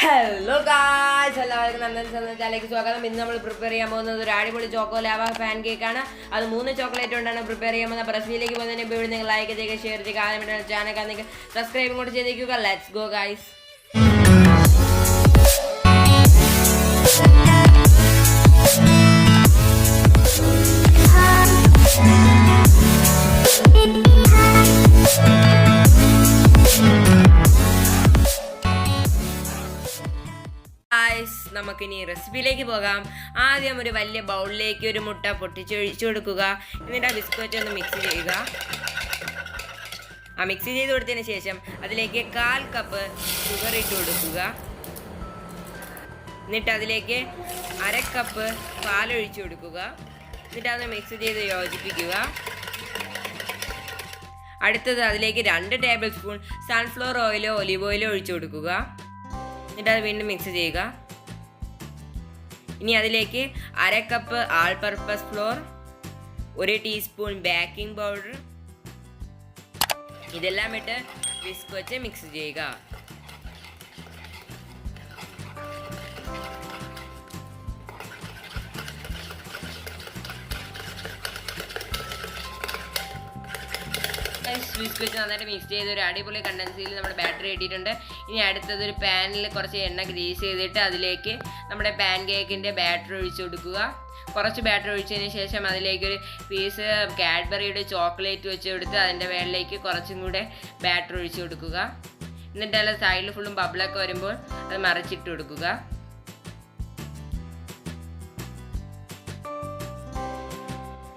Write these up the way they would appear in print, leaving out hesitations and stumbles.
Hello guys, എല്ലാവർക്കും നന്ദൻ ചാനലിലേക്ക് സ്വാഗതം. ഇന്ന് നമ്മൾ പ്രിപ്പയർ ചെയ്യാൻ പോകുന്നത് ഒരു അടിപൊളി ചോക്കോ ലാവ പാൻകേക്ക് ആണ്. അത് 3 ചോക്ലേറ്റ് കൊണ്ടാണ് പ്രിപ്പയർ ചെയ്യാൻ പോകുന്നത്. റെസിപ്പിയിലേക്ക് പോകുന്നതിന് ഇപ്പോൾ നിങ്ങൾ ലൈക്ക് ചെയ്യുക, ഷെയർ ചെയ്യുക, ആദ്യമായിട്ടാണ് ചാനൽ കാണുന്നെങ്കിൽ സബ്സ്ക്രൈബും കൂടി ചെയ്തേക്കുക. Let's go guys. നമുക്കിനി റെസിപ്പിയിലേക്ക് പോകാം. ആദ്യം ഒരു വലിയ ബൗളിലേക്ക് ഒരു മുട്ട പൊട്ടിച്ചൊഴിച്ചു കൊടുക്കുക. എന്നിട്ട് ആ ബിസ്ക്കറ്റ് ഒന്ന് മിക്സ് ചെയ്യുക. മിക്സ് ചെയ്ത് കൊടുത്തതിന് ശേഷം അതിലേക്ക് 1/4 കപ്പ് ഷുഗർ ഇട്ട് കൊടുക്കുക. എന്നിട്ട് അതിലേക്ക് 1/2 കപ്പ് പാലൊഴിച്ചു കൊടുക്കുക. എന്നിട്ട് അത് മിക്സ് ചെയ്ത് യോജിപ്പിക്കുക. അടുത്തത് അതിലേക്ക് 2 ടേബിൾ സ്പൂൺ സൺഫ്ലവർ ഓയിലോ ഒലിവ് ഓയിലോ ഒഴിച്ചു കൊടുക്കുക. എന്നിട്ട് അത് വീണ്ടും മിക്സ് ചെയ്യുക. ഇനി അതിലേക്ക് 1/2 cup all purpose flour, 1 teaspoon baking powder, ഇതെല്ലാം ഇട്ട് വിസ്ക് വെച്ച് മിക്സ് ചെയ്യുക. വിസ്ക് വെച്ച് നന്നായിട്ട് മിക്സ് ചെയ്ത് ഒരു അടിപൊളി കണ്ടൻസിയിൽ നമ്മുടെ ബാറ്ററി ഇട്ടിട്ടുണ്ട്. ഇനി അടുത്തത് ഒരു പാനിൽ കുറച്ച് എണ്ണ ഗ്രീസ് ചെയ്തിട്ട് അതിലേക്ക് നമ്മുടെ പാൻ കേക്കിൻ്റെ ബാറ്ററി ഒഴിച്ചു കൊടുക്കുക. കുറച്ച് ബാറ്ററി ഒഴിച്ചതിന് ശേഷം അതിലേക്കൊരു പീസ് കാഡ്ബറിയുടെ ചോക്ലേറ്റ് വെച്ച് കൊടുത്ത് അതിൻ്റെ മേളിലേക്ക് കുറച്ചും കൂടെ ബാറ്ററി ഒഴിച്ചു കൊടുക്കുക. എന്നിട്ട് അതിൽ സൈഡിൽ ഫുള്ളും ബബിളൊക്കെ വരുമ്പോൾ അത് മറിച്ചിട്ട് കൊടുക്കുക.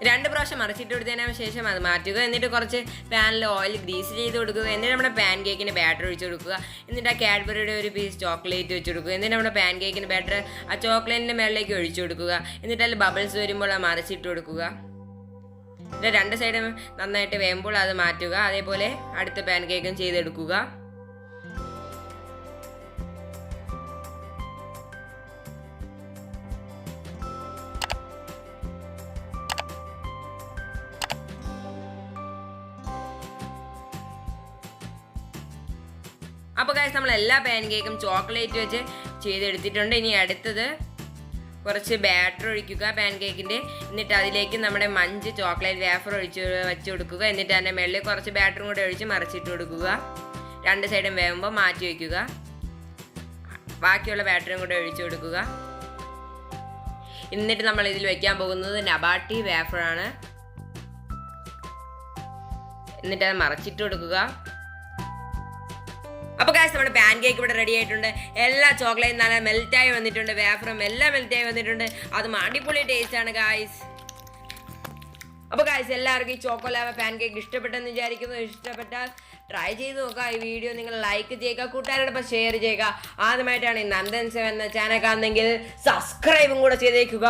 രണ്ട് പ്രാവശ്യം മറിച്ചിട്ട് കൊടുത്തതിന് ശേഷം അത് മാറ്റുക. എന്നിട്ട് കുറച്ച് പാനിൽ ഓയിൽ ഗ്രീസ് ചെയ്ത് കൊടുക്കുക. എന്നിട്ട് നമ്മുടെ പാൻ കേക്കിന് ബാറ്റർ ഒഴിച്ച് കൊടുക്കുക. എന്നിട്ട് ആ കാഡ്ബറിയുടെ ഒരു പീസ് ചോക്ലേറ്റ് വെച്ച് കൊടുക്കുക. എന്നിട്ട് നമ്മുടെ പാൻ കേക്കിന് ബാറ്റർ ആ ചോക്ലേറ്റിൻ്റെ മേളിലേക്ക് ഒഴിച്ചു കൊടുക്കുക. എന്നിട്ട് അതിൽ ബബിൾസ് വരുമ്പോൾ അത് മറിച്ചിട്ട് കൊടുക്കുക. എന്നിട്ട് 2 സൈഡും നന്നായിട്ട് വേകുമ്പോൾ അത് മാറ്റുക. അതേപോലെ അടുത്ത പാൻ കേക്കും ചെയ്തെടുക്കുക. അപ്പോൾ ഗൈസ് നമ്മൾ എല്ലാ പാൻ കേക്കും ചോക്ലേറ്റ് വെച്ച് ചെയ്തെടുത്തിട്ടുണ്ട്. ഇനി അടുത്തത് കുറച്ച് ബാറ്റർ ഒഴിക്കുക പാൻ കേക്കിൻ്റെ. എന്നിട്ട് അതിലേക്ക് നമ്മുടെ മഞ്ച് ചോക്ലേറ്റ് വേഫർ വെച്ച് കൊടുക്കുക. എന്നിട്ട് അതിൻ്റെ മുകളിൽ കുറച്ച് ബാറ്ററും കൂടെ ഒഴിച്ച് മറിച്ചിട്ട് കൊടുക്കുക. 2 സൈഡും വേകുമ്പോൾ മാറ്റി വയ്ക്കുക. ബാക്കിയുള്ള ബാറ്ററും കൂടെ ഒഴിച്ചു കൊടുക്കുക. എന്നിട്ട് നമ്മൾ ഇതിൽ വയ്ക്കാൻ പോകുന്നത് നബാട്ടി വേഫറാണ്. എന്നിട്ട് അത് മറിച്ചിട്ട് കൊടുക്കുക. അപ്പോൾ ഗൈസ് നമ്മുടെ പാൻ കേക്ക് ഇവിടെ റെഡി ആയിട്ടുണ്ട്. എല്ലാ ചോക്ലേറ്റും നല്ല മെൽറ്റായി വന്നിട്ടുണ്ട്. വേഫറും എല്ലാം മെൽറ്റായി വന്നിട്ടുണ്ട്. അതും അടിപൊളി ടേസ്റ്റ് ആണ് ഗൈസ്. അപ്പോൾ ഗൈസ് എല്ലാവർക്കും ഈ ചോക്കോ ലാവ പാൻ കേക്ക് ഇഷ്ടപ്പെട്ടെന്ന് വിചാരിക്കുന്നു. ഇഷ്ടപ്പെട്ടാൽ ട്രൈ ചെയ്ത് നോക്കുക. ഈ വീഡിയോ നിങ്ങൾ ലൈക്ക് ചെയ്യുക, കൂട്ടുകാരോടൊപ്പം ഷെയർ ചെയ്യുക. ആദ്യമായിട്ടാണ് ഈ നന്ദൻ 7 എന്ന ചാനൽ കാണുന്നെങ്കിൽ സബ്സ്ക്രൈബും കൂടെ ചെയ്തേക്കുക.